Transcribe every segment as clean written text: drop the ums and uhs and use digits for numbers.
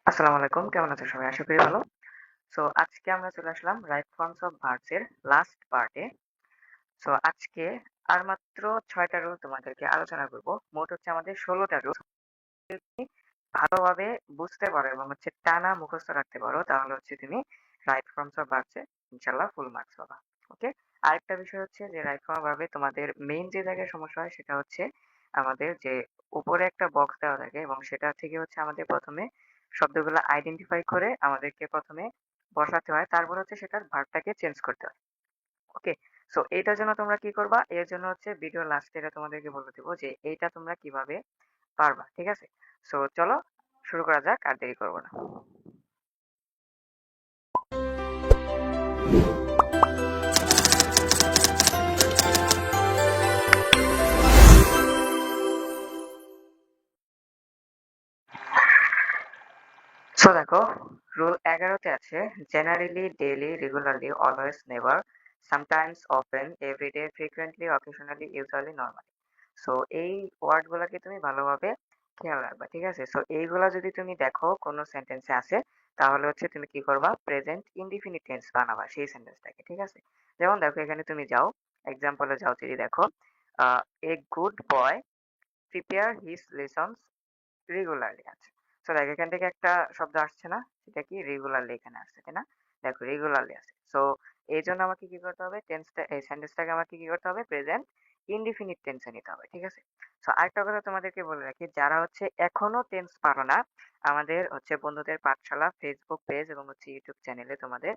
আসসালামু আলাইকুম। কেমন আছো সবাই? আশা করি ভালো। সো আজকে আমরা চলে আসলাম রাইট ফর্মস অফ ভার্বস এর লাস্ট পার্টে। সো আজকে আর মাত্র ৬ টা রুল তোমাদেরকে আলোচনা করব। মোট হচ্ছে আমাদের ১৬ টা রুল। তুমি ভালোভাবে বুঝতে পারো এবং হচ্ছে টানা মুখস্থ রাখতে পারো তাহলে হচ্ছে তুমি রাইট ফর্মস অফ ভার্বস এ ইনশাআল্লাহ ফুল মার্কস পাবা। ওকে? আরেকটা বিষয় হচ্ছে যে রাইট ফর্ম অফ ভার্ব এ তোমাদের মেইন যে জায়গায় সমস্যা হয় সেটা হচ্ছে আমাদের যে উপরে একটা বক্স দেওয়া থাকে এবং সেটা থেকে হচ্ছে আমাদের ১ম এ শব্দগুলো আইডেন্টিফাই করে আমাদেরকে ১ম এ বসাতে হয়। তারপর হচ্ছে সেটার ভার্বটাকে চেঞ্জ করতে হয়। ওকে? সো এটার জন্য তোমরা কি করবা? এর জন্য হচ্ছে ভিডিও লাস্টে এটা তোমাদেরকে বলে দেব যে এইটা তোমরা কিভাবে পারবা। ঠিক আছে? সো চলো শুরু করা যাক আর দেরি করব না। সো দেখো রুল ১১ তে আছে generally, daily, regularly, always, never, sometimes, often, everyday, frequently, occasionally, usually, normally. So এই ওয়ার্ড গুলাকে তুমি ভালোভাবে খেয়াল রাখবা। ঠিক আছে? সো এইগুলা যদি তুমি দেখো কোনো সেন্টেন্সে আছে তাহলে হচ্ছে তুমি কি করবা? প্রেজেন্ট ইনডিফিনিট টেন্স বানাবা সেই সেন্টেন্সটাকে। ঠিক আছে? যেমন দেখো এখানে তুমি যাও, এক্সাম্পলে যাও যদি দেখো এ গুড বয় প্রিপেয়ার হিজ লেসনস রেগুলারলি আছে। সো দেখো এখান থেকে একটা শব্দ আসছে না? সেটা কি? রেগুলারলি এখানে আসছে, তাই না? দেখো রেগুলারলি আছে। সো এইজন্য আমাকে কি করতে হবে? এই সেন্টেন্সটাকে আমাকে কি করতে হবে? প্রেজেন্ট ইনডিফিনিট টেন্সে নিতে হবে। ঠিক আছে? সো আরেকটা কথা তোমাদেরকে বলে রাখি, যারা হচ্ছে এখনো টেন্স পারো না, আমাদের হচ্ছে বন্ধুদের পাঠশালা ফেসবুক পেজ এবং হচ্ছে ইউটিউব চ্যানেলে তোমাদের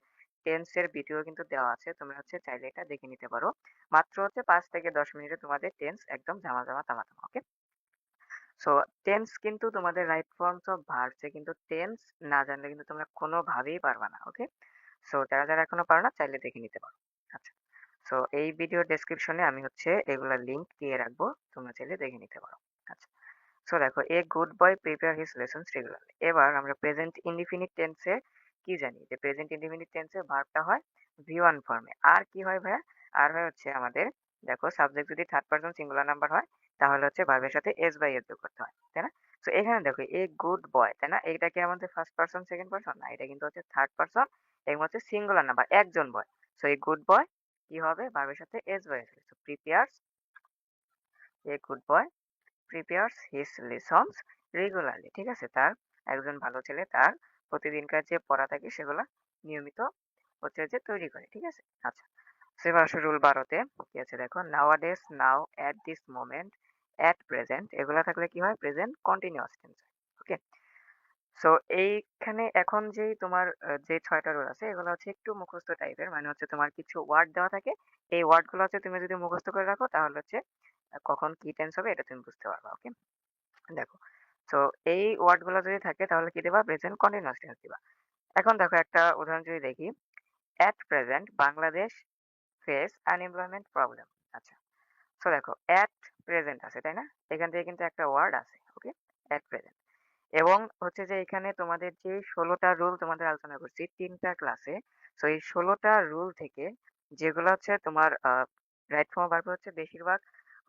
টেন্সের ভিডিও কিন্তু দেওয়া আছে। তোমরা হচ্ছে চাইলে এটা দেখে নিতে পারো। মাত্র হচ্ছে ৫ থেকে ১০ মিনিটে তোমাদের টেন্স একদম ঝামা, তামা। ওকে? সো টেন্স কিন্তু তোমাদের রাইট ফর্মস অফ ভার্বস এ কিন্তু টেন্স না জানলে কিন্তু তোমরা কোনোভাবেই পারবা না। ওকে? সো যারা এখনো পারো না চাইলে দেখে নিতে পারো। আচ্ছা। সো এই ভিডিও ডেসক্রিপশনে আমি হচ্ছে এগুলার লিংক দিয়ে রাখবো। তোমরা চাইলে দেখে নিতে পারো। আচ্ছা। সো দেখো এ গুড বয় প্রিপেয়ার হিজ লেসনস রেগুলারলি। এবার আমরা প্রেজেন্ট ইনডিফিনিট টেন্সে কি জানি? যে প্রেজেন্ট ইনডিফিনিট টেন্সে ভার্বটা হয় ভি1 ফর্মে। আর কি হয় ভাইয়া? আর হয় হচ্ছে আমাদের দেখো সাবজেক্ট যদি থার্ড পারসন সিঙ্গুলার নাম্বার হয় তাহলে হচ্ছে ভার্বের সাথে এস বাই এস যোগ করতে হয়। তাই না? সো এখানে দেখো এ গুড বয়, তাই না? এটা কি আমাদের ফার্স্ট পারসন সেকেন্ড পারসন? না, এটা কিন্তু হচ্ছে থার্ড পারসন এবং হচ্ছে সিঙ্গুলার নাম্বার একজন বয়। সো এই গুড বয় কি হবে? ভার্বের সাথে S by S. So prepares, a good boy prepares his lessons regularly. ঠিক আছে? তার একজন ভালো ছেলে তার প্রতিদিনকার যে পড়া থাকে সেগুলা নিয়মিত হচ্ছে যে তৈরি করে। ঠিক আছে? আচ্ছা। এবার আসো রুল ১২ তে কি আছে দেখো নাওয়াডেজ, নাও, at this moment, at present এগুলা থাকলে কি হয়? প্রেজেন্ট কন্টিনিউয়াস টেন্স হয়। ওকে? সো এইখানে এখন যেই তোমার যে ৬ টা রুল আছে এগুলো হচ্ছে একটু মুখস্থ টাইপের। মানে হচ্ছে তোমার কিছু ওয়ার্ড দেওয়া থাকে। এই ওয়ার্ড গুলো হচ্ছে তুমি যদি মুখস্থ করে রাখো তাহলে হচ্ছে কখন কি টেন্স হবে এটা তুমি বুঝতে পারবা। ওকে? দেখো। সো এই ওয়ার্ড গুলো যদি থাকে তাহলে কি দিবা? প্রেজেন্ট কন্টিনিউয়াস টেন্স দিবা। এখন দেখো একটা উদাহরণ যদি দেখি, at present Bangladesh face unemployment problem. আচ্ছা। সো দেখো এট প্রেজেন্ট আছে, তাই না? এখান থেকে কিন্তু একটা ওয়ার্ড আছে। ওকে? At present. এবং হচ্ছে যে এখানে তোমাদের যে ১৬ টা রুল তোমাদের আলোচনা করছি ৩ টা ক্লাসে। সো এই ১৬ টা রুল থেকে যেগুলো হচ্ছে তোমার রাইট ফর্ম অফ ভার্ব হচ্ছে বেশিরভাগ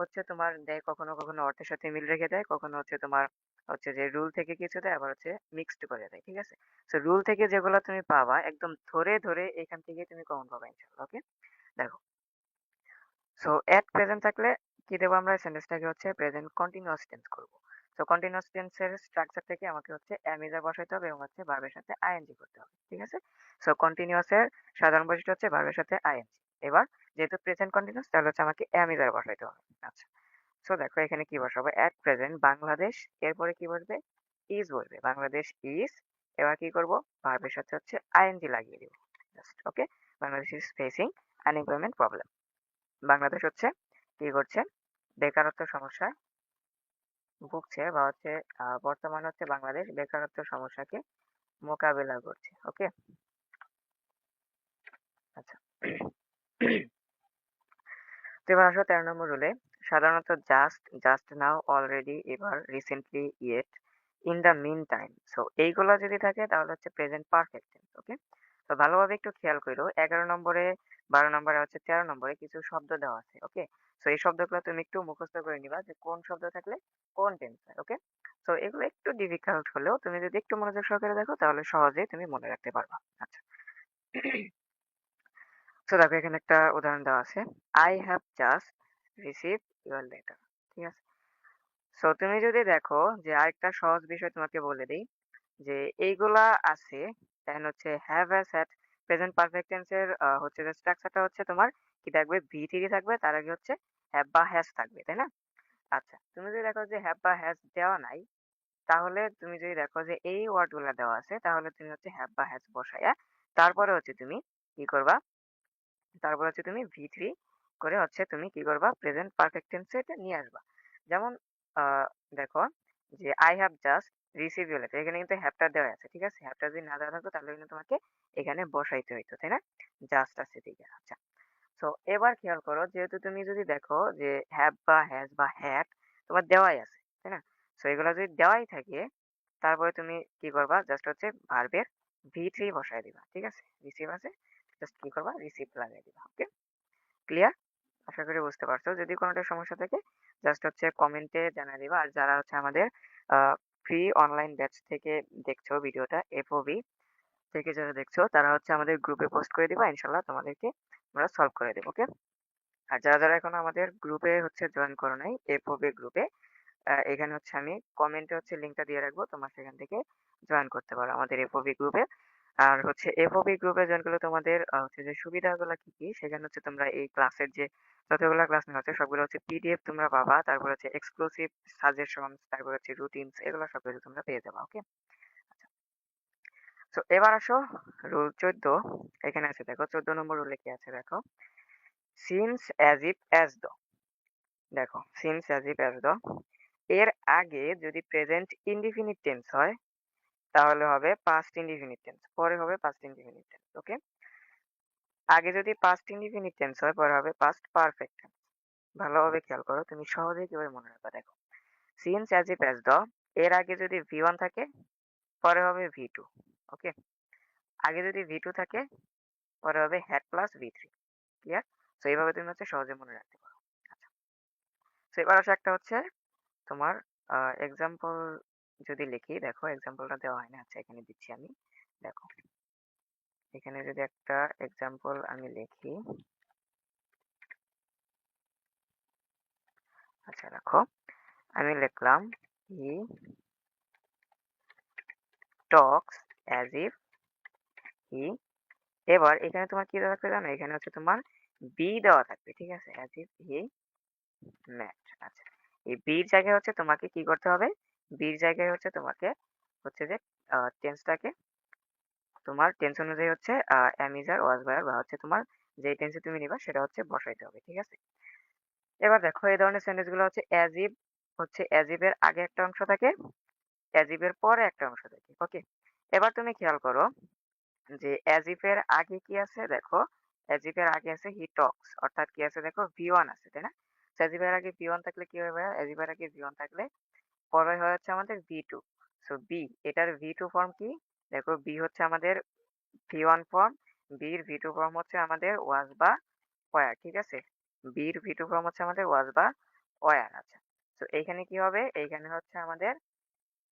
হচ্ছে তোমার দেয় কখনো অর্থের সাথে মিল রেখে দেয়, কখনো হচ্ছে তোমার হচ্ছে যে রুল থেকে কিছু দেয় আবার হচ্ছে মিক্সড করে দেয়। ঠিক আছে? সো রুল থেকে যেগুলো তুমি পাবা একদম ধরে এখান থেকে তুমি কমন পাবা ইনশাআল্লাহ। ওকে? দেখো সো এট প্রেজেন্ট থাকলে কি দেবো আমরা? সেন্টেন্সটাকে হচ্ছে প্রেজেন্ট কন্টিনিউয়াস টেন্স করব। সো কন্টিনিউয়াস টেন্সের স্ট্রাকচার থেকে আমাকে হচ্ছে অ্যামিজার বসাইতে হবে এবং হচ্ছে ভার্বের সাথে আইএনজি করতে হবে। ঠিক আছে? সো কন্টিনিউয়াস এর সাধারণ বৈশিষ্ট্য হচ্ছে ভার্বের সাথে আইএনজি। এবার যেহেতু প্রেজেন্ট কন্টিনিউয়াস তাহলে হচ্ছে আমাকে অ্যামিজার বসাইতে হবে। আচ্ছা। সো দেখো এখানে কি বসাবো? এট প্রেজেন্ট বাংলাদেশ, এরপরে কি বসবে? ইজ বসবে। বাংলাদেশ ইজ। এবার কি করব? ভার্বের সাথে হচ্ছে আইএনজি লাগিয়ে দিব। Just okay? Bangladesh is facing unemployment problem. Bangladesh হচ্ছে কি করছে? বেকারত্ব সমস্যায় ভুগছে বা হচ্ছে বর্তমানে হচ্ছে বাংলাদেশ বেকারত্ব সমস্যাকে মোকাবেলা করছে। ওকে? আচ্ছা। তো এবার আসো ১৩ নম্বর রুলে। সাধারণত just, just now, already, ever, recently, yet, in the meantime. So এইগুলো যদি থাকে তাহলে হচ্ছে প্রেজেন্ট পারফেক্ট টেন্স। ওকে? তো ভালোভাবে একটু খেয়াল কইরো। ১১ নম্বরে, ১২ নম্বরে হচ্ছে ১৩ নম্বরে কিছু শব্দ দেওয়া আছে। ওকে? সো এই শব্দগুলো তুমি একটু মুখস্থ করে নিবা যে কোন শব্দ থাকলে কোন টেন্স হয়। ওকে? সো এগুলো একটু ডিফিকাল্ট হলেও তুমি যদি একটু মনোযোগ সহকারে দেখো তাহলে সহজেই তুমি মনে রাখতে পারবা। আচ্ছা। সো দেখো এখানে একটা উদাহরণ দেওয়া আছে। I have just received your letter. ঠিক আছে? সো তুমি যদি দেখো যে আরেকটা সহজ বিষয় তোমাকে বলে দেই যে এইগুলা আছে দেন হচ্ছে have has had present perfect tense এর হচ্ছে যে স্ট্রাকচারটা হচ্ছে তোমার কি থাকবে ভি3 থাকবে তার আগে হচ্ছে হ্যাভ বা হ্যাজ থাকবে তাই না? আচ্ছা তুমি যদি দেখো যে হ্যাভ বা হ্যাজ দেওয়া নাই তাহলে তুমি যদি দেখো যে এই ওয়ার্ড গুলা দেওয়া আছে তাহলে তুমি হচ্ছে হ্যাভ বা হ্যাজ বসায়া তারপরে হচ্ছে তুমি কি করবা তারপর হচ্ছে তুমি ভি3 করে হচ্ছে তুমি কি করবা প্রেজেন্ট পারফেক্ট টেন্সে এটা নিয়ে আসবা। যেমন দেখো যে I have just receive your letter এখানে কিন্তু হ্যাভটা দেওয়া আছে। ঠিক আছে? হ্যাভটা যদি না দেওয়া থাকতো তাহলে কিন্তু তোমাকে এখানে বসাইতে হইতো, তাই না? জাস্ট আছে দিকে। আচ্ছা। সো এবার খেয়াল করো যেহেতু তুমি যদি দেখো যে হ্যাভ বা হ্যাজ বা হ্যাড তোমার দেওয়াই আছে, তাই না? সো এগুলো যদি দেওয়াই থাকে তারপরে তুমি কি করবা জাস্ট হচ্ছে ভার্বের ভি3 বসায় দিবা। ঠিক আছে? রিসিভ আছে জাস্ট কি করবা রিসিভ লাগিয়ে দিবা। ওকে? ক্লিয়ার? আশা করি বুঝতে পারছো। যদি কোনটা সমস্যা থাকে জাস্ট হচ্ছে কমেন্টে জানায় দিবা। আর যারা হচ্ছে আমাদের ফ্রি অনলাইন ব্যাচ থেকে দেখছো ভিডিওটা এফওবি থেকে যারা দেখছো তারা হচ্ছে আমাদের গ্রুপে পোস্ট করে দিবা। ইনশাআল্লাহ তোমাদেরকে আমরা সলভ করে দেব। ওকে? আর যারা এখনো আমাদের গ্রুপে হচ্ছে জয়েন করো নাই এফওবি গ্রুপে এখানে হচ্ছে আমি কমেন্টে হচ্ছে লিংকটা দিয়ে রাখবো। তোমরা সেখান থেকে জয়েন করতে পারো আমাদের এফওবি গ্রুপে। আর হচ্ছে এফওবি গ্রুপে জয়েন করলে তোমাদের হচ্ছে যে সুবিধাগুলা কি, কি সেখানে হচ্ছে তোমরা এই ক্লাসের যে যতগুলা ক্লাস নেওয়া হচ্ছে সবগুলো হচ্ছে পিডিএফ তোমরা পাবা। তারপর হচ্ছে এক্সক্লুসিভ সাজেশনস, তারপর হচ্ছে রুটিনস এগুলো সবকিছু তোমরা পেয়ে যাবা। ওকে? সো এবার আসো রুল ১৪ এখানে আছে দেখো ১৪ নম্বর রুলে কি আছে দেখো। সিন্স অ্যাজ ইফ অ্যাজ দ দেখো সিন্স অ্যাজ ইফ অ্যাজ দ এর আগে যদি প্রেজেন্ট ইনডিফিনিট টেন্স হয় তাহলে হবে পাস্ট ইনডিফিনিট টেন্স পরে হবে পাস্ট ইনডিফিনিট টেন্স। ওকে? আগে যদি পাস্ট ইনডিফিনিট টেন্স হয় পরে হবে পাস্ট পারফেক্ট টেন্স। ভালোভাবে খেয়াল করো তুমি সহজেই কিভাবে মনে রাখবা দেখো। Since as if as the এর আগে যদি ভি1 থাকে পরে হবে ভি2। ওকে? আগে যদি ভি2 থাকে পরে হবে হ্যাড প্লাস ভি3। ক্লিয়ার? সো এইভাবে তুমি হচ্ছে সহজে মনে রাখতে পারো। আচ্ছা। সো এবার আসো একটা হচ্ছে তোমার এক্সাম্পল যদি লিখি দেখো এক্সাম্পলটা দেওয়া হয় না। আচ্ছা এখানে দিচ্ছি আমি। দেখো এখানে যদি একটা এক্সাম্পল আমি লিখি। আচ্ছা দেখো আমি লিখলাম হি টক্স অ্যাজ ইফ হি এবার এখানে তোমার কি দেওয়া থাকবে জানো? এখানে হচ্ছে তোমার বি দেওয়া থাকবে। ঠিক আছে? As if he mat. আচ্ছা। এই বির জায়গায় হচ্ছে তোমাকে কি করতে হবে? বির জায়গায় হচ্ছে তোমাকে হচ্ছে যে টেন্সটাকে তোমার টেন্স অনুযায়ী হচ্ছে am is R was by আর বা হচ্ছে তোমার যেই টেন্সে তুমি নিবা সেটা হচ্ছে বসাইতে হবে। ঠিক আছে? এবার দেখো এই ধরনের সেন্টেন্স গুলো হচ্ছে as if হচ্ছে as if এর আগে একটা অংশ থাকে, as if এর পরে একটা অংশ থাকে। ওকে? এবার তুমি খেয়াল করো যে as if এর আগে কি আছে দেখো as if এর আগে আছে he talks অর্থাৎ কি আছে দেখো V1 আছে তাই না? So, as if এর আগে V1 থাকলে কি হবে ভাইয়া? as if এর আগে V1 থাকলে পরে হয় হচ্ছে আমাদের V2 সো B এটার V2 ফর্ম কি? দেখো B হচ্ছে আমাদের V1 ফর্ম B এর V2 ফর্ম হচ্ছে আমাদের was বা were ঠিক আছে? B এর V2 ফর্ম হচ্ছে আমাদের was বা were আচ্ছা। তো এইখানে কি হবে? এইখানে হচ্ছে আমাদের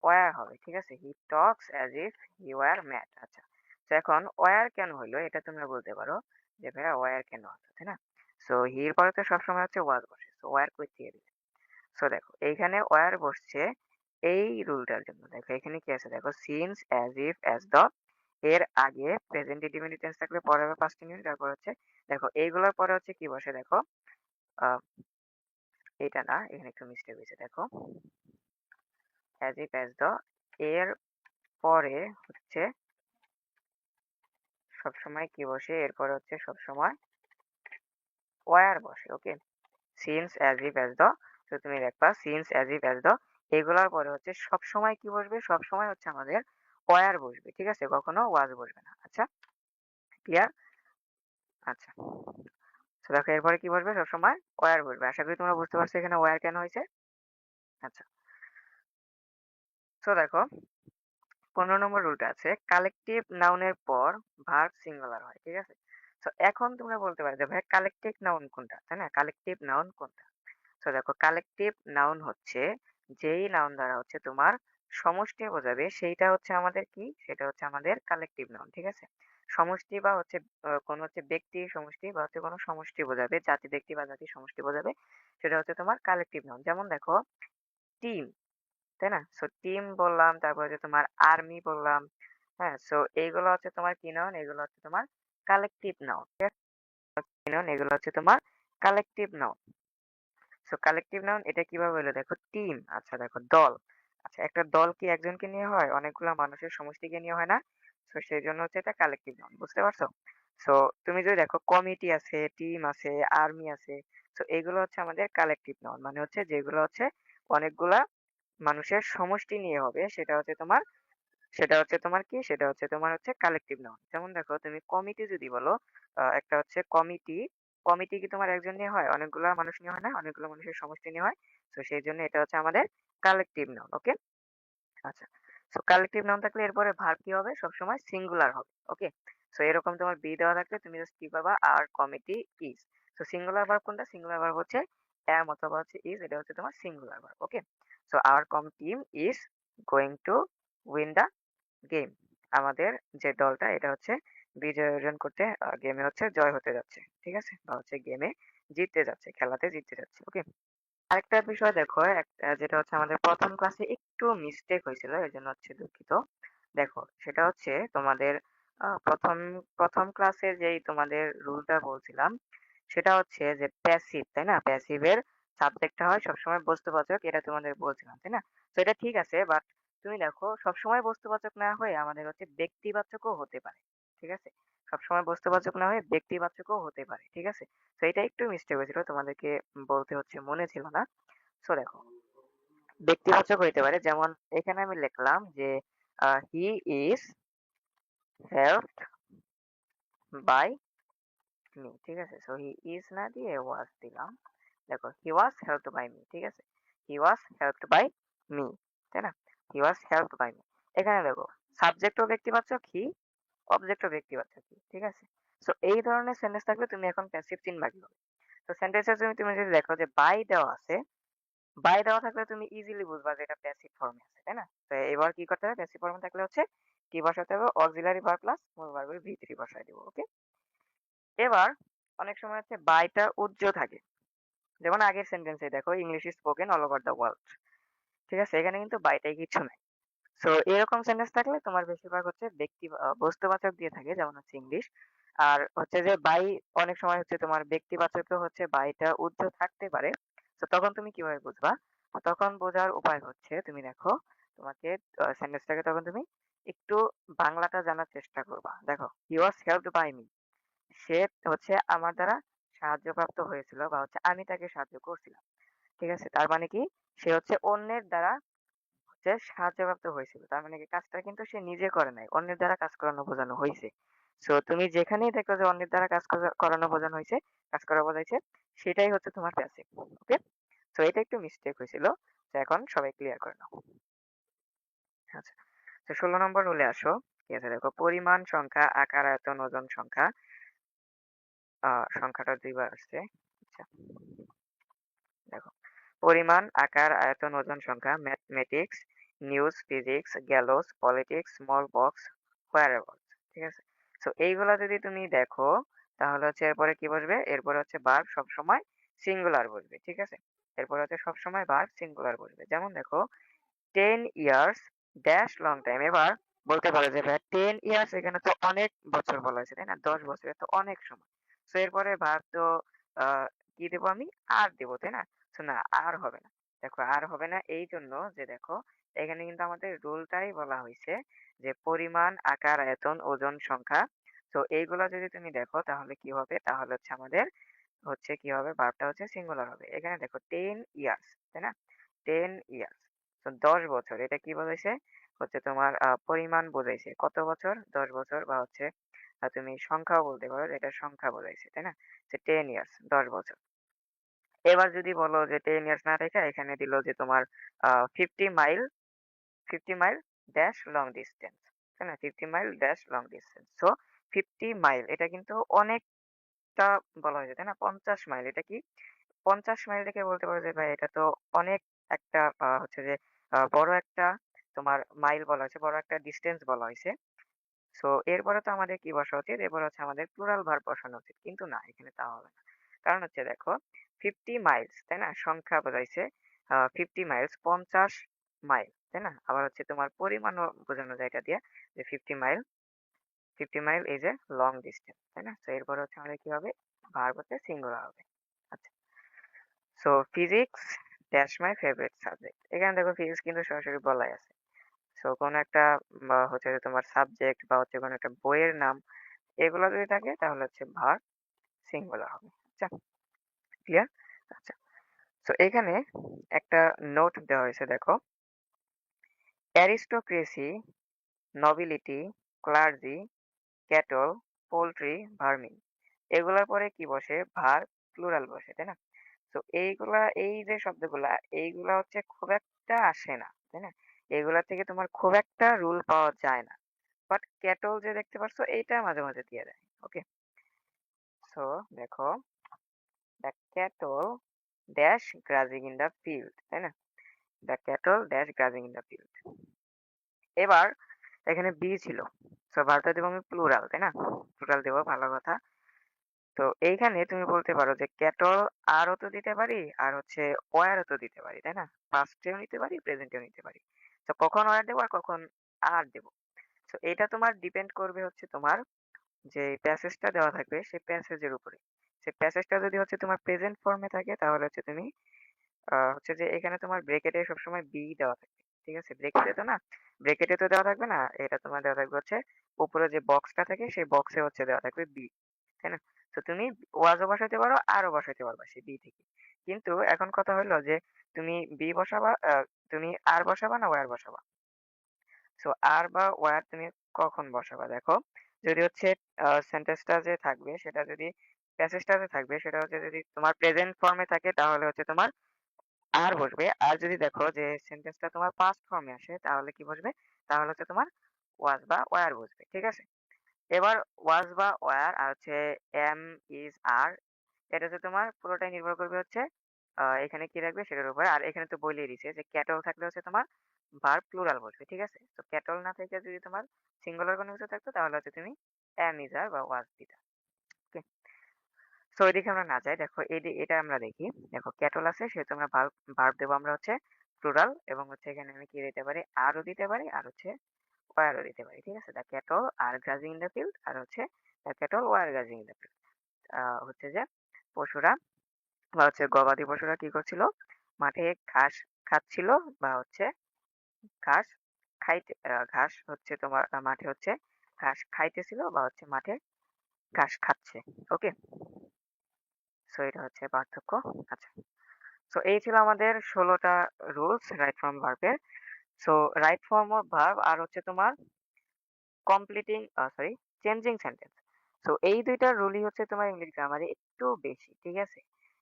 were হবে। ঠিক আছে? He talks as if he were mad আচ্ছা। তো এখন were কেন হইলো এটা তোমরা বলতে পারো যে ভাইয়া were কেন হলো তাই না? সো হি এর পরে তো সবসময় হচ্ছে was বসে। সো were কই থেকে দিলে? সো দেখো এইখানে were বসছে এই রুলটার জন্য। দেখো এখানে কি আছে দেখো since as if as the এর আগে প্রেজেন্ট ইন্ডিফিনিট টেন্স থাকলে পরে হবে পাস্ট ইন্ডিফিনিট তারপর হচ্ছে দেখো এইগুলোর পরে হচ্ছে কি বসে দেখো আহ এটা না এখানে একটু মিস্টেক হয়েছে দেখো as if as the এর পরে হচ্ছে সবসময় কি বসে এরপরে হচ্ছে সবসময় ওয়্যার বসে okay since as if as the তো তুমি দেখবা since as if as the এগুলোর পরে হচ্ছে সবসময় কি বসবে সবসময় হচ্ছে আমাদের ওয়্যার বসবে ঠিক আছে কখনো ওয়াজ বসবে না আচ্ছা ক্লিয়ার আচ্ছা তো দেখো এরপরে কি বসবে সবসময় ওয়্যার বসবে আশা করি তোমরা বুঝতে পারছো এখানে ওয়্যার কেন হয়েছে আচ্ছা তো দেখো 15 নম্বর রুলটা আছে কালেকটিভ নাউনের পর ভার্ব সিঙ্গুলার হয়। ঠিক আছে? সো এখন তোমরা বলতে পারো যে ভাই কালেকটিভ নাউন কোনটা? তাই না? কালেকটিভ নাউন কোনটা? সো দেখো কালেকটিভ নাউন হচ্ছে যেই নাউন দ্বারা হচ্ছে তোমার সমষ্টি বোঝাবে সেইটা হচ্ছে আমাদের কি? সেটা হচ্ছে আমাদের কালেকটিভ নাউন। ঠিক আছে? সমষ্টি বা হচ্ছে কোনো হচ্ছে ব্যক্তি সমষ্টি বা হচ্ছে কোনো সমষ্টি বোঝাবে, জাতি ব্যক্তি বা জাতির সমষ্টি বোঝাবে। সেটা হচ্ছে তোমার কালেকটিভ নাউন। যেমন দেখো টিম, তাই না? সো টিম বললাম, তারপর হচ্ছে তোমার আর্মি বললাম। হ্যাঁ? সো এইগুলো হচ্ছে তোমার কি নাউন? এগুলো হচ্ছে তোমার কালেকটিভ নাউন। ঠিক আছে? কি নাউন? এগুলো হচ্ছে তোমার collective noun. So collective noun এটা কিভাবে হলো দেখো টিম, আচ্ছা দেখো দল। আচ্ছা একটা দল কি একজনকে নিয়ে হয়? অনেকগুলা মানুষের সমষ্টিকে নিয়ে হয় না? সো সেজন্য হচ্ছে এটা কালেকটিভ নাউন। বুঝতে পারছো? সো তুমি যদি দেখো কমিটি আছে, টিম আছে, আর্মি আছে। সো এগুলো হচ্ছে আমাদের কালেকটিভ নাউন। মানে হচ্ছে যেগুলো হচ্ছে অনেকগুলা মানুষের সমষ্টি নিয়ে হবে সেটা হচ্ছে তোমার কি? সেটা হচ্ছে তোমার হচ্ছে কালেকটিভ নাউন। যেমন দেখো তুমি কমিটি যদি বলো, একটা হচ্ছে কমিটি, কমিটি কি তোমার একজন নিয়ে হয়? অনেকগুলা মানুষ নিয়ে হয় না? অনেকগুলো মানুষের সমষ্টি নিয়ে হয়। সো সেইজন্য এটা হচ্ছে আমাদের কালেকটিভ নাউন। ওকে? আচ্ছা। সো কালেকটিভ নাউন থাকলে এরপরে ভার্ব কি হবে? সবসময় সিঙ্গুলার হবে। ওকে? সো এরকম তোমার বি দেওয়া থাকলে তুমি জাস্ট কি পাবা? আর committee is. So singular verb কোনটা? সিঙ্গুলার ভার্ব হচ্ছে অ্যাম অথবা হচ্ছে ইজ। এটা হচ্ছে তোমার singular verb. Okay? So our team is going to win the game. আমাদের যে দলটা এটা হচ্ছে বিজয় অর্জন করতে গেমে হচ্ছে জয় হতে যাচ্ছে। ঠিক আছে? বা হচ্ছে গেমে জিততে যাচ্ছে, খেলাতে জিততে যাচ্ছে। ওকে? আরেকটা বিষয় দেখো যেটা হচ্ছে আমাদের ১ম ক্লাসে একটু মিস্টেক হয়েছিল। এজন্য হচ্ছে দুঃখিত। দেখো সেটা হচ্ছে তোমাদের ১ম ক্লাসে যেই তোমাদের রুলটা বলছিলাম সেটা হচ্ছে যে প্যাসিভ, তাই না? প্যাসিভের সাবজেক্টটা হয় সবসময় বস্তুবাচক এটা তোমাদের বলছিলাম, তাই না? তো এটা ঠিক আছে বাট তুমি দেখো সবসময় বস্তুবাচক না হয়ে আমাদের হচ্ছে ব্যক্তিবাচকও হতে পারে। ঠিক আছে? সবসময় বস্তুবাচক না হয়ে ব্যক্তিবাচকও হতে পারে। ঠিক আছে? তো এটা একটু মিস্টেক হয়েছিল তোমাদেরকে বলতে হচ্ছে মনে ছিল না। সো দেখো ব্যক্তিবাচক হইতে পারে যেমন এখানে আমি লিখলাম যে he is helped by me. ঠিক আছে? সো হি ইজ না দিয়ে ওয়াজ দিলাম। দেখো হি ওয়াজ হেল্পড বাই মি। ঠিক আছে? হি ওয়াজ হেল্পড বাই মি, তাই না? হি ওয়াজ হেল্পড বাই মি। এখানে দেখো সাবজেক্টও ব্যক্তিবাচক হি, অবজেক্টও ব্যক্তিবাচক হি। ঠিক আছে? সো এই ধরনের সেন্টেন্স থাকলে তুমি এখন প্যাসিভ চিনবা কিভাবে? তো সেন্টেন্সে তুমি যদি দেখো যে বাই দেওয়া আছে, বাই দেওয়া থাকলে তুমি ইজিলি বুঝবা যে এটা প্যাসিভ ফর্মে আছে, তাই না? তো এবার কি করতে হবে? প্যাসিভ ফর্মে থাকলে হচ্ছে কি বসাতে হবে? অক্সিলারি ভার্ব প্লাস মূল ভার্বের ভি3 বসায় দিব। ওকে? এবার অনেক সময় হচ্ছে বাইটা উজ্জ্ব থাকে। যেমন আগের সেন্টেন্সে দেখো English is spoken all over the world. ঠিক আছে? এখানে কিন্তু বাইটাই কিছু নাই। সো এরকম সেন্টেন্স থাকলে তোমার বেশিরভাগ হচ্ছে বস্তুবাচক দিয়ে থাকে যেমন হচ্ছে ইংলিশ। আর হচ্ছে যে বাই অনেক সময় হচ্ছে তোমার ব্যক্তিবাচকও হচ্ছে বাইটা উজ্জ্ব থাকতে পারে। তো তখন তুমি কিভাবে বুঝবা? তখন বোঝার উপায় হচ্ছে তুমি দেখো তোমাকে সেন্টেন্সটাকে তখন তুমি একটু বাংলাটা জানার চেষ্টা করবা। দেখো হি ওয়াজ হেল্পড বাই মি। সে হচ্ছে আমার দ্বারা সাহায্যপ্রাপ্ত হয়েছিল বা হচ্ছে আমি তাকে সাহায্য করছিলাম। ঠিক আছে? তার মানে কি? সে হচ্ছে অন্যের দ্বারা হচ্ছে সাহায্যপ্রাপ্ত হয়েছিল। তার মানে কি কাজটা কিন্তু সে নিজে করে নাই। অন্যের দ্বারা কাজ করানো বোঝানো হইছে। সো তুমি যেখানেই দেখো যে অন্যের দ্বারা কাজ করানো বোঝানো হইছে, কাজ করা বোঝাইছে, সেটাই হচ্ছে তোমার প্যাসিভ। ওকে? সো এটা একটু মিস্টেক হয়েছিল। তো এখন সবাই ক্লিয়ার করে নাও। আচ্ছা। তো ১৬ নম্বর রুলে আসো। ঠিক আছে? দেখো পরিমাণ, সংখ্যা, আকার, আয়তন, ওজন সংখ্যা। সংখ্যাটা ২ বার আসছে। আচ্ছা। দেখো পরিমাণ, আকার, আয়তন, ওজন সংখ্যা, mathematics, news, physics, গ্যালোস, politics, small box, wherever. ঠিক আছে? সো এইগুলা যদি তুমি দেখো তাহলে হচ্ছে এরপরে কি বসবে? এরপরে হচ্ছে ভার্ব সবসময় সিঙ্গুলার বসবে। ঠিক আছে? এরপরে হচ্ছে সবসময় ভার্ব সিঙ্গুলার বসবে। যেমন দেখো 10 ইয়ার্স ড্যাশ লং টাইম। এবার বলতে পারো যে ভাইয়া 10 ইয়ার্স এখানে তো অনেক বছর বলা হয়েছে, তাই না? ১০ বছর তো অনেক সময়। সো এরপরে ভার্ব তো আহ কি দেবো আমি? আর দেবো, তাই না? সো না আর হবে না। দেখো আর হবে না এই জন্য যে দেখো এখানে কিন্তু আমাদের রুলটাই বলা হয়েছে যে পরিমাণ, আকার, আয়তন, ওজন, সংখ্যা। তো এইগুলা যদি তুমি দেখো তাহলে কি হবে? তাহলে হচ্ছে আমাদের হচ্ছে কি হবে? ভার্বটা হচ্ছে সিঙ্গুলার হবে। এখানে দেখো 10 ইয়ার্স, তাই না? 10 ইয়ার্স। তো ১০ বছর। এটা কি বোঝাইছে? হচ্ছে তোমার পরিমাণ বোঝাইছে। কত বছর? ১০ বছর বা হচ্ছে তুমি সংখ্যাও বলতে পারো যে এটা সংখ্যা বোঝাইছে, তাই না? যে 10 ইয়ার্স ১০ বছর। এবার যদি বলো যে 10 ইয়ার্স না রেখে এখানে দিল যে তোমার 50 mile 50 mile dash long distance, তাই না? 50 mile dash long distance. So 50 mile এটা কিন্তু অনেকটা বলা হয়েছে, তাই না? 50 মাইল এটা কি? 50 মাইল দেখে বলতে পারো যে ভাই এটা তো অনেক একটা হচ্ছে যে বড় একটা তোমার মাইল বলা হয়েছে, বড় একটা ডিসটেন্স বলা হইছে। সো এরপরে তো আমাদের কি বসা উচিত? এরপরে হচ্ছে আমাদের প্লুরাল ভার্ব বসানো উচিত। কিন্তু না, এখানে তা হবে না। কারণ হচ্ছে দেখো 50 মাইলস, তাই না? সংখ্যা বোঝাইছে। 50 মাইলস 50 মাইল, তাই না? আবার হচ্ছে তোমার পরিমাণও বোঝানো যায় এটা দিয়ে যে 50 mile, 50 mile is a long distance, তাই না? সো এরপরে হচ্ছে আমাদের কি হবে? ভার্ব হচ্ছে সিঙ্গুলার হবে। আচ্ছা। So physics dash my favourite subject. এখানে দেখো ফিজিক্স কিন্তু সরাসরি বলাই আছে। সো কোন একটা বা হচ্ছে যে তোমার সাবজেক্ট বা হচ্ছে কোন একটা বইয়ের নাম এগুলো যদি থাকে তাহলে হচ্ছে ভার্ব সিঙ্গুলার হবে। আচ্ছা, ক্লিয়ার? আচ্ছা। সো এখানে একটা নোট দেওয়া হয়েছে দেখো। Aristocracy, নবিলিটি, clergy, cattle, poultry, ভার্মিন। এগুলার পরে কি বসে? ভার্ব প্লুরাল বসে, তাই না? তো এইগুলা এই যে শব্দগুলা এইগুলা হচ্ছে খুব একটা আসে না, তাই না? এগুলা থেকে তোমার খুব একটা রুল পাওয়া যায় না। বাট ক্যাটল যে দেখতে পাচ্ছ এইটা মাঝে মাঝে দিয়ে দেয়। ওকে, সো দেখো the cattle dash গ্রাজিং in the field, তাই না? The cattle dash গ্রাজিং in the field. এবার এখানে বি ছিল, সো ভার্বটা দেবো আমি প্লুরাল, তাই না? প্লুরাল দেবো, ভালো কথা। তো এইখানে তুমি বলতে পারো যে ক্যাটল আরও তো দিতে পারি আর হচ্ছে ওয়ারও তো দিতে পারি, তাই না? পাস্টেও নিতে পারি, প্রেজেন্টেও নিতে পারি। তো কখন ওয়ার দেবো আর কখন আর দেবো, তো এটা তোমার ডিপেন্ড করবে হচ্ছে তোমার যে প্যাসেজটা দেওয়া থাকবে সেই প্যাসেজের উপরে। সেই প্যাসেজটা যদি হচ্ছে তোমার প্রেজেন্ট ফর্মে থাকে তাহলে হচ্ছে তুমি হচ্ছে যে এখানে তোমার ব্রেকেটে সবসময় বি দেওয়া থাকবে। ঠিক আছে? ব্রেকেটে তো না, ব্রেকেটে তো দেওয়া থাকবে না। এটা তোমার দেওয়া থাকবে হচ্ছে উপরে যে বক্সটা থাকে সেই বক্সে হচ্ছে দেওয়া থাকবে বি। তাই না? তো তুমি ওয়াজও বসাইতে পারো আরও বসাইতে পারবা সেই বি থেকে। কিন্তু এখন কথা হলো যে তুমি বি বসাবা, তুমি আর বসাবা না ওয়্যার বসাবা? সো আর বা ওয়্যার তুমি কখন বসাবা দেখো, যদি হচ্ছে সেন্টেন্সটা যে থাকবে সেটা যদি প্যাসেজটা যে থাকবে সেটা হচ্ছে যদি তোমার প্রেজেন্ট ফর্মে থাকে তাহলে হচ্ছে তোমার আর বসবে। আর যদি দেখো যে সেন্টেন্সটা তোমার পাস্ট ফর্মে আসে তাহলে কি বসবে? তাহলে হচ্ছে তোমার ওয়াজ বা ওয়্যার বসবে। ঠিক আছে? এবার ওয়াজ বা ওয়্যার আর হচ্ছে এম, ইজ, আর এটা হচ্ছে তোমার পুরোটাই নির্ভর করবে হচ্ছে এখানে কি রাখবে সেটার উপরে। আর এখানে তো বলেই দিছে যে ক্যাটল থাকলে হচ্ছে তোমার ভার্ব প্লুরাল বসবে। ঠিক আছে? তো ক্যাটল না থেকে যদি তোমার সিঙ্গুলার কোনো কিছু থাকতো তাহলে হচ্ছে তুমি এম, ইজ, আর বা ওয়াজ দিতা। ওকে? সো এদিকে আমরা না যাই। দেখো এটা আমরা দেখি। দেখো ক্যাটল আছে সেহেতু আমরা ভার্ব ভার্ব দেবো আমরা হচ্ছে প্লুরাল এবং হচ্ছে এখানে আমি কি দিতে পারি? আরও দিতে পারি আর হচ্ছে ওয়্যারও দিতে পারি। ঠিক আছে? The cattle are grazing in the field আর হচ্ছে the cattle were grazing in the field. হচ্ছে যে পশুরা বা হচ্ছে গবাদি পশুরা কি করছিল? মাঠে ঘাস খাচ্ছিল বা হচ্ছে ঘাস ঘাস হচ্ছে তোমার মাঠে হচ্ছে ঘাস খাইতেছিল বা হচ্ছে মাঠে ঘাস খাচ্ছে। ওকে? সো এটা হচ্ছে পার্থক্য। আচ্ছা। সো এই ছিল আমাদের ১৬ টা রুলস রাইট ফর্ম ভার্ব এর। So right form of verb আর হচ্ছে তোমার completing sorry changing sentence. So এই ২ টা রুলই হচ্ছে তোমার ইংলিশ গ্রামারে একটু বেশি। ঠিক আছে?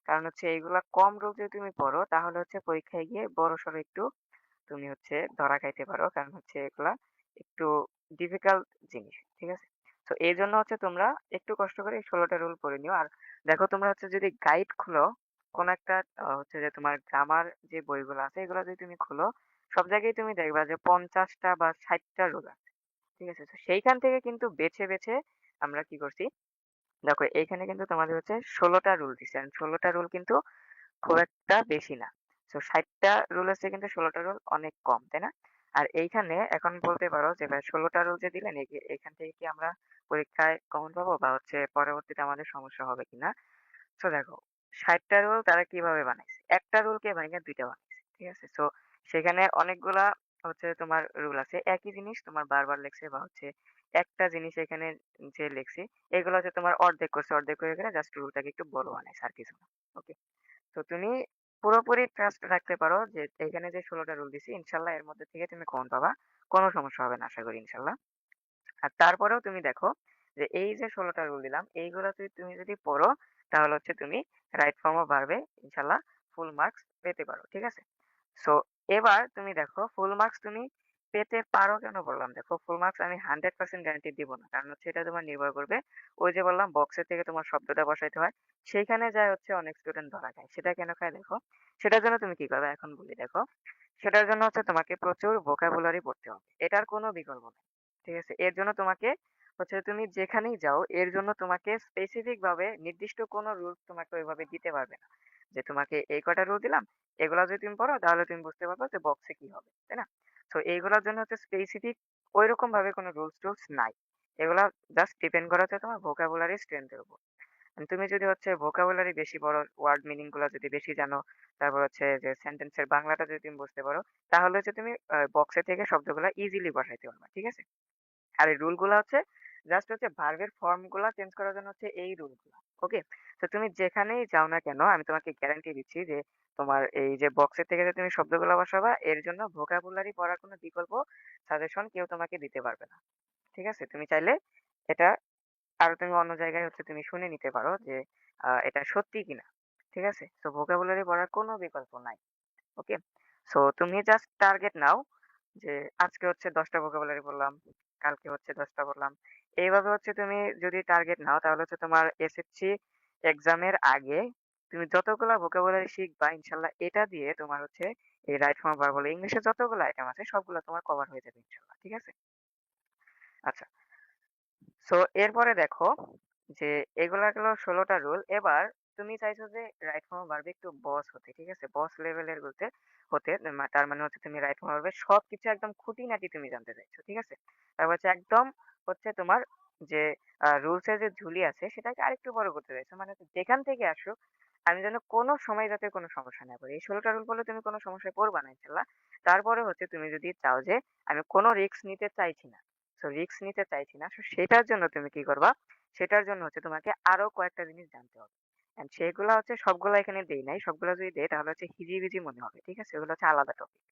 কারণ হচ্ছে এইগুলা কম রুল যদি তুমি পড়ো তাহলে হচ্ছে পরীক্ষায় গিয়ে বড়সড় একটু তুমি হচ্ছে ধরা খাইতে পারো। কারণ হচ্ছে এগুলা একটু ডিফিকাল্ট জিনিস। ঠিক আছে? তো এজন্য হচ্ছে তোমরা একটু কষ্ট করে এই ১৬ টা রুল পড়ে নিও। আর দেখো তোমরা হচ্ছে যদি গাইড খুলো, কোন একটা হচ্ছে যে তোমার গ্রামার যে বইগুলো আছে এগুলো যদি তুমি খুলো, সব জায়গায় তুমি দেখবা যে ৫০ টা বা ৬০ টা রুল আছে। ঠিক আছে? তো সেইখান থেকে কিন্তু বেছে, বেছে আমরা কি করছি, দেখো এইখানে কিন্তু তোমাদের হচ্ছে ১৬ টা রুল দিছে। এন্ড ১৬ টা রুল কিন্তু খুব একটা বেশি না। সো ৬০ টা রুল আছে কিন্তু ১৬ টা রুল অনেক কম, তাই না? আর এইখানে এখন বলতে পারো যে ভাই ১৬ টা রুল যে দিলেন এখান থেকে কি আমরা পরীক্ষায় কমন পাবো বা হচ্ছে পরবর্তীতে আমাদের সমস্যা হবে কিনা? সো দেখো ৬০ টা রুল তারা কিভাবে বানাইছে? একটা রুলকে ভাইঙা ২ টা বানাইছে। ঠিক আছে? সো সেখানে অনেকগুলা হচ্ছে তোমার রুল আছে। একই জিনিস তোমার বারবার লেখছে বা হচ্ছে একটা জিনিস এখানে যে লেখছে এগুলো হচ্ছে তোমার অর্ধেক করছে, অর্ধেক করে এখানে জাস্ট রুলটাকে একটু বড় বানাইছে আর কিছু না। ওকে? তো তুমি পুরোপুরি ট্রাস্ট রাখতে পারো যে এখানে যে ১৬ টা রুল দিছি ইনশাআল্লাহ এর মধ্যে থেকে তুমি কমন পাবা। কোন সমস্যা হবে না আশা করি ইনশাআল্লাহ। আর তারপরেও তুমি দেখো যে এই যে ১৬ টা রুল দিলাম এইগুলা তুমি যদি পড়ো তাহলে হচ্ছে তুমি রাইট ফর্ম অফ ভার্ব এ ইনশাআল্লাহ ফুল মার্কস পেতে পারো। ঠিক আছে? সো এবার তুমি দেখো ফুল মার্কস তুমি পেতে পারো কেন বললাম? দেখো ফুল মার্কস আমি 100% গ্যারান্টি দিব না। কারণ হচ্ছে এটা তোমার নির্ভর করবে। ওই যে বললাম বক্সের থেকে তোমার শব্দটা বসাইতে হয়। সেইখানে যায় হচ্ছে অনেক স্টুডেন্ট ধরা খায়। সেটা কেন খায় দেখো? সেটার জন্য তুমি কি করবে? এখন বলি দেখো। সেটার জন্য হচ্ছে তোমাকে প্রচুর vocabulary পড়তে হবে। এটার কোনো বিকল্প নাই। ঠিক আছে? এর জন্য তোমাকে হচ্ছে তুমি যেখানেই যাও এর জন্য তোমাকে স্পেসিফিক ভাবে নির্দিষ্ট কোনো রুলস তোমাকে ওইভাবে দিতে পারবে না। যে তোমাকে এই কয়টা রুল দিলাম, এগুলা যদি তুমি পড়ো তাহলে তুমি বুঝতে পারবা যে বক্সে কি হবে। তাই না? সো এইগুলার জন্য হচ্ছে স্পেসিফিক ঐরকম ভাবে কোনো রুলস-টুলস নাই। এগুলা জাস্ট ডিপেন্ড করে হচ্ছে তোমার vocabulary strength এর উপর। তুমি যদি হচ্ছে vocabulary বেশি পড়ো, ওয়ার্ড মিনিং গুলা যদি বেশি জানো, তারপর হচ্ছে যে সেন্টেন্স এর বাংলাটা যদি তুমি বুঝতে পারো, তাহলে হচ্ছে তুমি বক্সে থেকে শব্দগুলা ইজিলি বসাইতে পারবা। ঠিক আছে? আর এই রুল গুলা হচ্ছে জাস্ট হচ্ছে ভার্বের ফর্ম গুলা চেঞ্জ করার জন্য হচ্ছে এই রুল গুলা। ওকে? তো তুমি যেখানেই যাও না কেন আমি তোমাকে গ্যারান্টি দিচ্ছি যে তোমার এই যে বক্সের থেকে যে তুমি শব্দগুলা বসাবা এর জন্য vocabulary পড়ার কোনো বিকল্প সাজেশন কেউ তোমাকে দিতে পারবে না। ঠিক আছে? তুমি চাইলে এটা আরো তুমি অন্য জায়গায় হচ্ছে তুমি শুনে নিতে পারো যে এটা সত্যি কিনা। ঠিক আছে? তো vocabulary পড়ার কোনো বিকল্প নাই। ওকে? সো তুমি জাস্ট টার্গেট নাও যে আজকে হচ্ছে ১০ টা vocabulary পড়লাম, কালকে হচ্ছে ১০ টা পড়লাম। এইভাবে হচ্ছে তুমি যদি টার্গেট নাও তাহলে হচ্ছে তোমার এসএসসি এক্সামের আগে তুমি যতগুলা vocabulary শিখবা ইনশাআল্লাহ এটা দিয়ে তোমার হচ্ছে এই রাইট ফর্ম, ভার্ব বলো ইংলিশে যতগুলো আইটেম আছে সবগুলা তোমার কভার হয়ে যাবে ইনশাআল্লাহ। ঠিক আছে? আচ্ছা। সো এরপরে দেখো যে এগুলা গেল ১৬ টা রুল। এবার তুমি চাইছো যে রাইট ফর্ম ভার্বে একটু বস হতে, ঠিক আছে? বস লেভেলের হতে হতে তার মানে হচ্ছে তুমি রাইট ফর্ম ভার্বে সবকিছু একদম খুঁটিনাটি তুমি জানতে চাইছো, ঠিক আছে? তারপর হচ্ছে একদম হচ্ছে তোমার যে রুলস এর যে ঝুলি আছে সেটাকে আরেকটু বড় করতে চাইছো। মানে হচ্ছে যেখান থেকে আসুক আমি যেন কোনো সময় যাতে কোনো সমস্যা না পড়ি। এই ১৬ টা রুল পড়লে তুমি কোনো সমস্যায় পড়বা না ইনশাআল্লাহ। তারপরে হচ্ছে তুমি যদি চাও যে আমি কোনো রিস্ক নিতে চাইছি না। সো রিস্ক নিতে চাইছি না। সো সেটার জন্য তুমি কি করবা? সেটার জন্য হচ্ছে তোমাকে আরো কয়েকটা জিনিস জানতে হবে। অ্যান্ড সেগুলা হচ্ছে সবগুলা এখানে দেই নাই। সবগুলা যদি দেই তাহলে হচ্ছে হিজিবিজি মনে হবে। ঠিক আছে? এগুলো হচ্ছে আলাদা টপিক।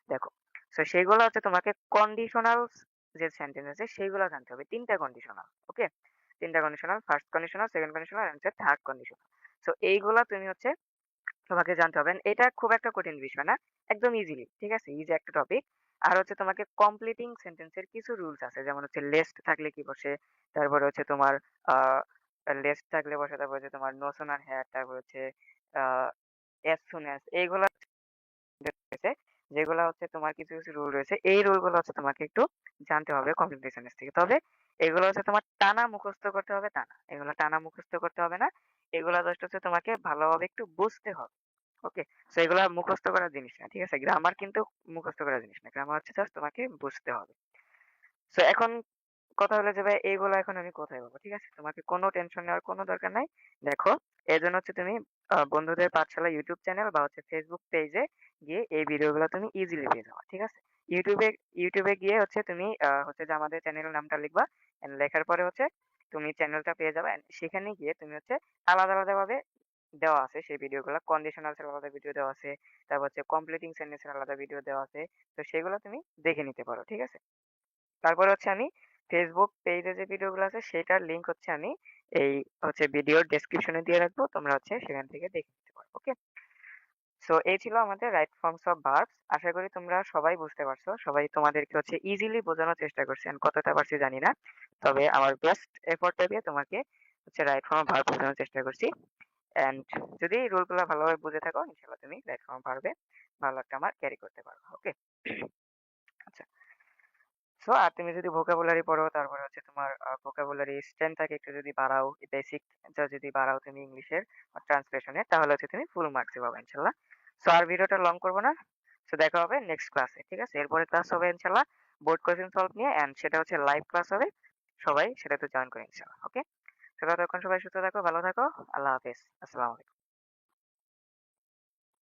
দেখো। সো সেগুলো হচ্ছে তোমাকে কন্ডিশনালস যে সেন্টেন্স আছে সেইগুলা জানতে হবে। ৩ টা কন্ডিশনাল। ওকে? ৩ টা conditional, first conditional, second conditional and হচ্ছে থার্ড কন্ডিশনাল। সো এইগুলা তুমি হচ্ছে তোমাকে জানতে হবে। And এটা খুব একটা কঠিন বিষয় না। একদম ইজিলি। ঠিক আছে? ইজি একটা টপিক। আর হচ্ছে তোমাকে কমপ্লিটিং সেন্টেন্স এর কিছু রুলস আছে। যেমন হচ্ছে লেস্ট থাকলে কি বসে, তারপরে হচ্ছে তোমার আ লেস্ট থাকলে বসে, তারপর হচ্ছে তোমার নো সুনার হ্যাড, তারপর হচ্ছে আ এস সুন এস এইগুলা রয়েছে, যেগুলা হচ্ছে তোমার কিছু রুল রয়েছে। এই রুল গুলো হচ্ছে তোমাকে একটু জানতে হবে কমপ্লিটিং সেন্টেন্স থেকে। তবে এগুলো হচ্ছে তোমার টানা মুখস্থ করতে হবে তা না। এগুলো টানা মুখস্থ করতে হবে না। এগুলা জাস্ট হচ্ছে তোমাকে ভালোভাবে একটু বুঝতে হবে। ওকে? সো এগুলা মুখস্থ করার জিনিস না। ঠিক আছে? গ্রামার কিন্তু মুখস্থ করার জিনিস না। গ্রামার হচ্ছে জাস্ট তোমাকে বুঝতে হবে। সো এখন কথা হলো যে ভাই এইগুলা এখন আমি কোথায় পাবো? ঠিক আছে? তোমাকে কোনো টেনশন নেওয়ার কোনো দরকার নাই। দেখো, এজন্য হচ্ছে তুমি বন্ধুদের পাঠশালা YouTube চ্যানেল বা হচ্ছে Facebook পেজে গিয়ে এই ভিডিওগুলো তুমি ইজিলি পেয়ে যাবা। ঠিক আছে? YouTube এ গিয়ে হচ্ছে তুমি হচ্ছে যে আমাদের চ্যানেলের নামটা লিখবা। লেখার পরে হচ্ছে তুমি চ্যানেলটা পেয়ে যাবা। সেখানে গিয়ে তুমি হচ্ছে আলাদা ভাবে দেওয়া আছে সেই ভিডিওগুলা। কন্ডিশনালস এর আলাদা ভিডিও দেওয়া আছে। তারপর হচ্ছে কমপ্লিটিং সেন্টেন্স এর আলাদা ভিডিও দেওয়া আছে। তো সেগুলো তুমি দেখে নিতে পারো। ঠিক আছে? তারপরে হচ্ছে আমি Facebook পেজে যে ভিডিওগুলো আছে সেটার লিংক হচ্ছে আমি এই হচ্ছে ভিডিওর ডেসক্রিপশনে দিয়ে রাখবো। তোমরা হচ্ছে সেখান থেকে দেখে নিতে পারো। ওকে? সো এই ছিল আমাদের রাইট ফর্মস অফ ভার্বস। আশা করি তোমরা সবাই বুঝতে পারছো। সবাই তোমাদেরকে হচ্ছে ইজিলি বোঝানোর চেষ্টা করছি। আমি কতটা পারছি জানি না। তবে আমার বেস্ট এফোর্টটা দিয়ে তোমাকে হচ্ছে রাইট ফর্ম অফ ভার্ব বোঝানোর চেষ্টা করছি। অ্যান্ড যদি রুল গুলা ভালোভাবে বুঝে থাকো ইনশাআল্লাহ তুমি রাইট ফর্ম ভার্বে ভালো একটা মার্ক ক্যারি করতে পারবে। ওকে? আচ্ছা। সো আর তুমি যদি vocabulary পড়ো তারপরে হচ্ছে তোমার vocabulary strength টাকে একটু যদি বাড়াও, বেসিক টা যদি বাড়াও তুমি ইংলিশের ট্রান্সলেশন এর তাহলে হচ্ছে তুমি ফুল মার্কস পাবা ইনশাআল্লাহ। সো আর ভিডিওটা লং করব না। সো দেখা হবে নেক্সট ক্লাসে। ঠিক আছে? এরপরে ক্লাস হবে ইনশাআল্লাহ বোর্ড কোয়েশ্চেন সলভ নিয়ে এন্ড সেটা হচ্ছে লাইভ ক্লাস হবে। সবাই সেটাতে জয়েন করো ইনশাআল্লাহ। ওকে? সো ততক্ষণ সবাই সুস্থ থাকো, ভালো থাকো। আল্লাহ হাফেজ। আসসালামু আলাইকুম।